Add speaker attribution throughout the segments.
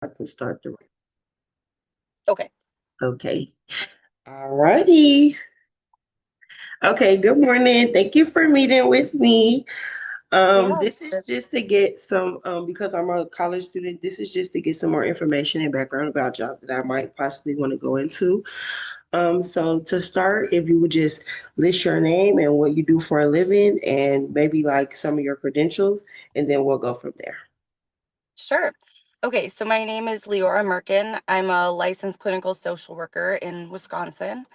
Speaker 1: I can start the.
Speaker 2: Okay.
Speaker 1: Okay. All righty. Okay, good morning. Thank you for meeting with me.
Speaker 2: Yeah.
Speaker 1: This is just to get some, because I'm a college student, this is just to get some more information and background about jobs that I might possibly want to go into. So to start, if you would just list your name and what you do for a living and maybe like some of your credentials, and then we'll go from there.
Speaker 2: Sure. Okay, so my name is Leora Merkin. I'm a licensed clinical social worker in Wisconsin.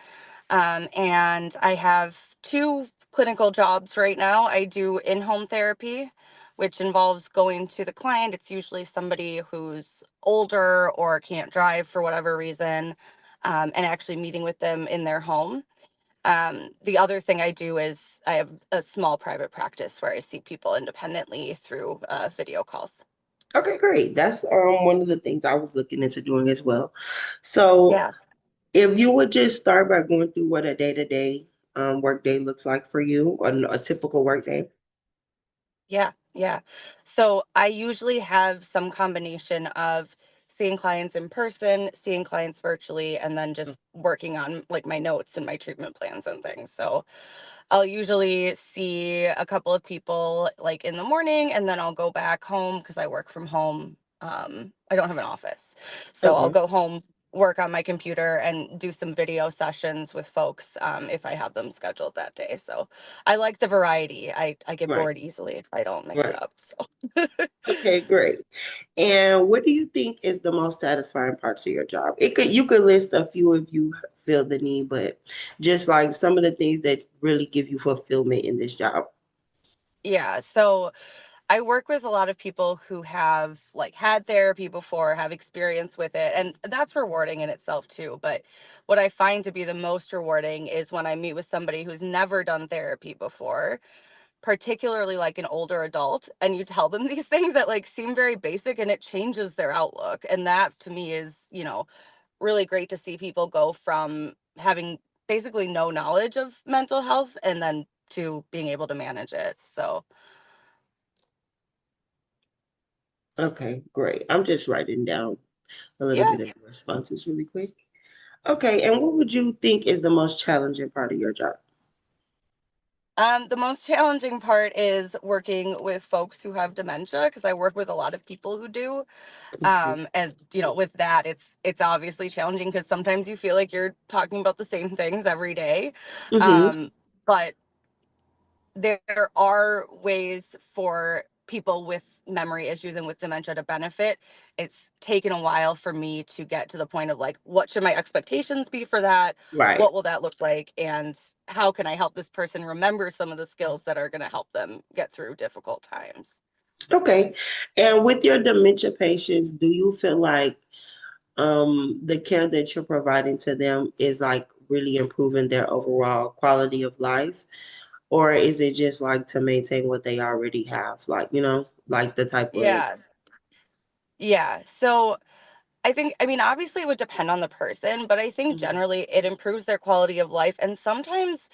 Speaker 2: And I have two clinical jobs right now. I do in-home therapy, which involves going to the client. It's usually somebody who's older or can't drive for whatever reason, and actually meeting with them in their home. The other thing I do is I have a small private practice where I see people independently through video calls.
Speaker 1: Okay, great. That's one of the things I was looking into doing as well. So
Speaker 2: Yeah.
Speaker 1: if you would just start by going through what a day-to-day work day looks like for you, or a typical work day.
Speaker 2: Yeah, yeah. So I usually have some combination of seeing clients in person, seeing clients virtually, and then just working on like my notes and my treatment plans and things. So I'll usually see a couple of people like in the morning and then I'll go back home because I work from home. I don't have an office. So I'll
Speaker 1: Okay,
Speaker 2: go home, work on my computer and do some video sessions with folks if I have them scheduled that day. So I like the variety. I get
Speaker 1: right,
Speaker 2: bored easily if I don't mix it
Speaker 1: right.
Speaker 2: up. So
Speaker 1: Okay, great. And what do you think is the most satisfying parts of your job? You could list a few if you feel the need, but just like some of the things that really give you fulfillment in this job.
Speaker 2: yeah. So I work with a lot of people who have like had therapy before, have experience with it, and that's rewarding in itself too. But what I find to be the most rewarding is when I meet with somebody who's never done therapy before, particularly like an older adult, and you tell them these things that like seem very basic and it changes their outlook. And that to me is, really great to see people go from having basically no knowledge of mental health and then to being able to manage it. So,
Speaker 1: Okay, great. I'm just writing down a little
Speaker 2: yeah.
Speaker 1: bit of your responses really quick. Okay, and what would you think is the most challenging part of your job?
Speaker 2: The most challenging part is working with folks who have dementia because I work with a lot of people who do. And with that, it's obviously challenging because sometimes you feel like you're talking about the same things every day.
Speaker 1: Mm-hmm.
Speaker 2: Um, but there are ways for people with memory issues and with dementia to benefit. It's taken a while for me to get to the point of like, what should my expectations be for that?
Speaker 1: Right.
Speaker 2: What will that look like? And how can I help this person remember some of the skills that are going to help them get through difficult times?
Speaker 1: Okay. And with your dementia patients, do you feel like the care that you're providing to them is like really improving their overall quality of life? Or is it just like to maintain what they already have? Like, like the type of.
Speaker 2: Yeah. Yeah. So I mean, obviously it would depend on the person, but I think
Speaker 1: Mhm.
Speaker 2: generally it improves their quality of life. And sometimes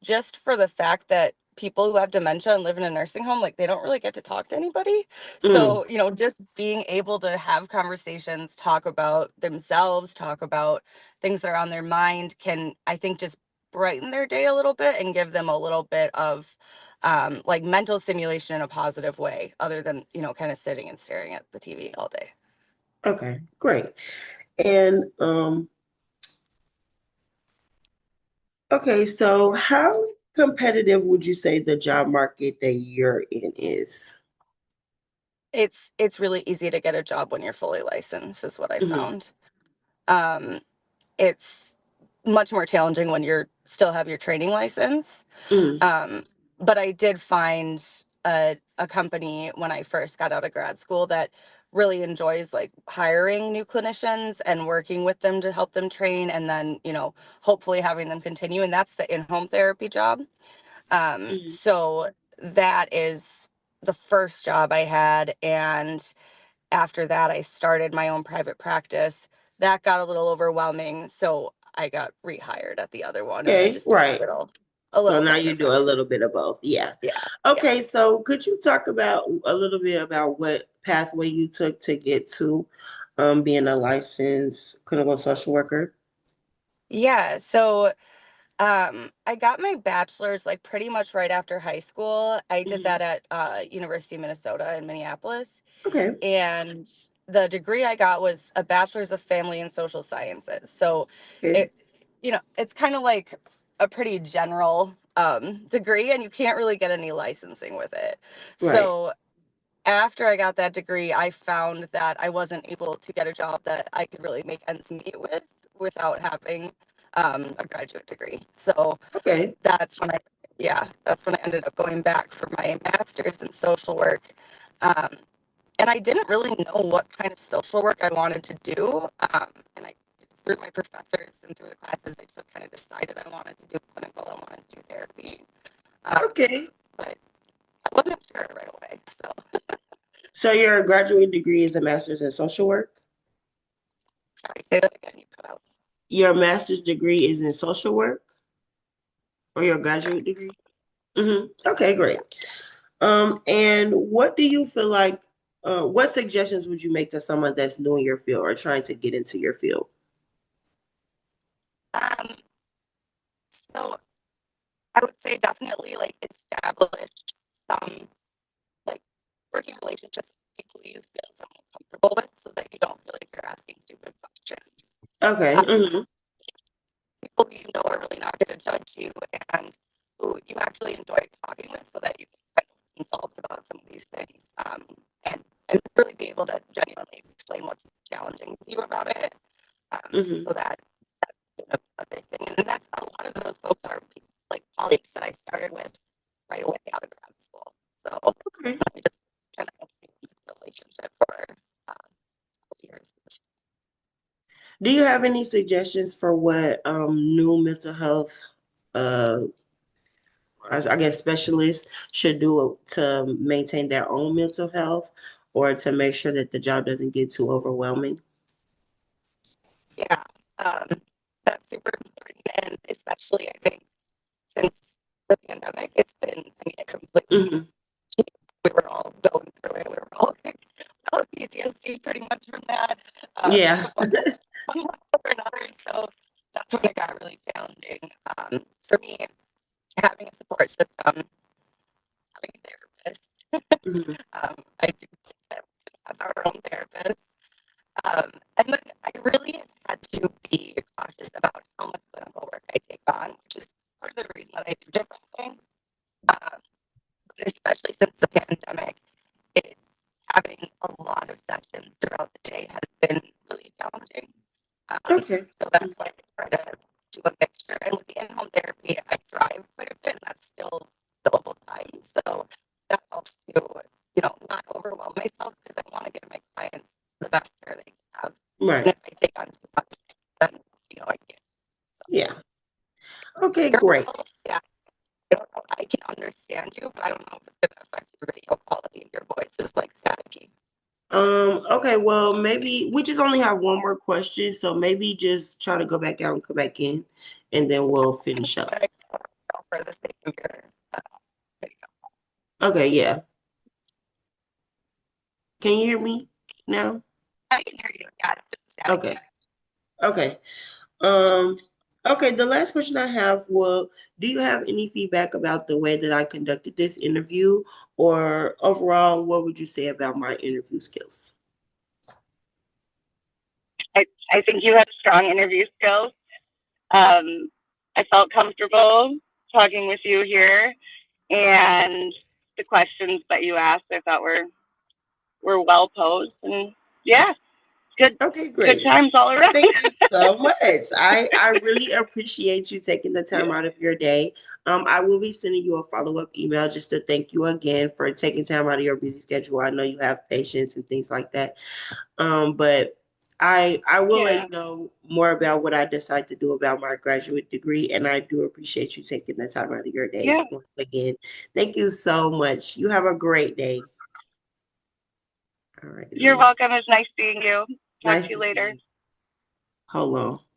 Speaker 2: just for the fact that people who have dementia and live in a nursing home, like they don't really get to talk to anybody.
Speaker 1: Mm,
Speaker 2: So, just being able to have conversations, talk about themselves, talk about things that are on their mind can, I think, just brighten their day a little bit and give them a little bit of like mental stimulation in a positive way, other than, kind of sitting and staring at the TV all day.
Speaker 1: okay, great. And okay, so how competitive would you say the job market that you're in is?
Speaker 2: It's really easy to get a job when you're fully licensed, is what I
Speaker 1: Hmm.
Speaker 2: found. Um, it's much more challenging when you're still have your training license.
Speaker 1: Mm,
Speaker 2: Um, but I did find a company when I first got out of grad school that really enjoys like hiring new clinicians and working with them to help them train and then, hopefully having them continue. And that's the in-home therapy job.
Speaker 1: mm.
Speaker 2: So that is the first job I had. And after that, I started my own private practice. That got a little overwhelming, so I got rehired at the other one, and I
Speaker 1: Okay,
Speaker 2: just do a
Speaker 1: right.
Speaker 2: little, a
Speaker 1: So
Speaker 2: little
Speaker 1: now you
Speaker 2: private
Speaker 1: do a
Speaker 2: practice.
Speaker 1: little bit of both. Yeah.
Speaker 2: Yeah, yeah.
Speaker 1: Okay, so could you talk about a little bit about what pathway you took to get to being a licensed clinical social worker?
Speaker 2: Yeah, so I got my bachelor's like pretty much right after high school. I did
Speaker 1: Hmm.
Speaker 2: that at University of Minnesota in Minneapolis,
Speaker 1: Okay.
Speaker 2: and the degree I got was a bachelor's of family and social sciences. So
Speaker 1: Okay.
Speaker 2: it, it's kind of like a pretty general degree, and you can't really get any licensing with it.
Speaker 1: Right.
Speaker 2: So after I got that degree, I found that I wasn't able to get a job that I could really make ends meet with without having a graduate degree. So
Speaker 1: Okay.
Speaker 2: that's when that's when I ended up going back for my master's in social work. Um, and I didn't really know what kind of social work I wanted to do. And I, through my professors and through the classes I took, kind of decided I wanted to do clinical, I wanted to do therapy. Um,
Speaker 1: Okay.
Speaker 2: but I wasn't sure right away. So,
Speaker 1: So your graduate degree is a master's in social work?
Speaker 2: sorry, say that again. You cut out.
Speaker 1: Your master's degree is in social work or your graduate
Speaker 2: Correct.
Speaker 1: degree? Okay, great. And what do you feel like, what suggestions would you make to someone that's new in your field or trying to get into your field?
Speaker 2: Um, so I would say definitely like establish some like working relationships with people you feel somewhat comfortable with so that you don't feel like you're asking stupid questions.
Speaker 1: Okay.
Speaker 2: Um, People you know are really not going to judge you and who you actually enjoy talking with so that you can kind of consult about some of these things and really be able to genuinely explain what's challenging to you about it.
Speaker 1: Hmm.
Speaker 2: So that's been a big thing. And that's a lot of those folks are like colleagues that I started with right away out of grad school. So
Speaker 1: Okay.
Speaker 2: we just kind of continued this relationship for years.
Speaker 1: Do you have any suggestions for what new mental health, uh, I guess, specialists should do to maintain their own mental health or to make sure that the job doesn't get too overwhelming?
Speaker 2: Yeah, um, that's super important. And especially, I think, since the pandemic, it's been, I mean, it completely,
Speaker 1: Hmm.
Speaker 2: we were all going through it. We were all, all PTSD pretty much from that,
Speaker 1: Yeah.
Speaker 2: one way or another. So that's when it got really challenging for me. Having a support system, having a therapist.
Speaker 1: Hmm.
Speaker 2: I do think that as our own therapist. And then I really had to be cautious about how much clinical work I take on, which is part of the reason that I do different things. Um, but especially since the pandemic, it, having a lot of sessions throughout the day has been really challenging.
Speaker 1: Okay.
Speaker 2: So that's why I try to do a mixture. And with the in-home therapy, I drive quite a bit, and that's still billable time. So that helps to, not overwhelm myself because I want to give my clients the best care they can have. And
Speaker 1: Right.
Speaker 2: if I take on too much, then I can't. So
Speaker 1: Yeah. Okay,
Speaker 2: you're
Speaker 1: great.
Speaker 2: yeah. I don't know. I can understand you, but I don't know if it's gonna affect your video quality if your voice is like staticky.
Speaker 1: Okay, well, maybe we just only have one more question, so maybe just try to go back out and come back in, and then we'll finish up.
Speaker 2: But I for the sake of your video.
Speaker 1: Okay, yeah. Can you hear me now?
Speaker 2: I can hear you. Yeah, it's
Speaker 1: Okay.
Speaker 2: staticky.
Speaker 1: Okay. Um, okay, the last question I have, well, do you have any feedback about the way that I conducted this interview, or overall, what would you say about my interview skills?
Speaker 2: I think you have strong interview skills. Um, I felt comfortable talking with you here, and the questions that you asked, I thought were well posed, and yeah, good
Speaker 1: Okay,
Speaker 2: good
Speaker 1: great.
Speaker 2: times all around.
Speaker 1: Thank you so much. I really appreciate you taking the time out of your day. I will be sending you a follow-up email just to thank you again for taking time out of your busy schedule. I know you have patients and things like that. But I will let
Speaker 2: Yeah,
Speaker 1: you know more about what I decide to do about my graduate degree, and I do appreciate you taking the time out of your day
Speaker 2: yeah.
Speaker 1: once again. Thank you so much. You have a great day. All right,
Speaker 2: You're welcome. It's nice seeing you. Talk to
Speaker 1: nice
Speaker 2: you
Speaker 1: to see
Speaker 2: later.
Speaker 1: you. Hold on.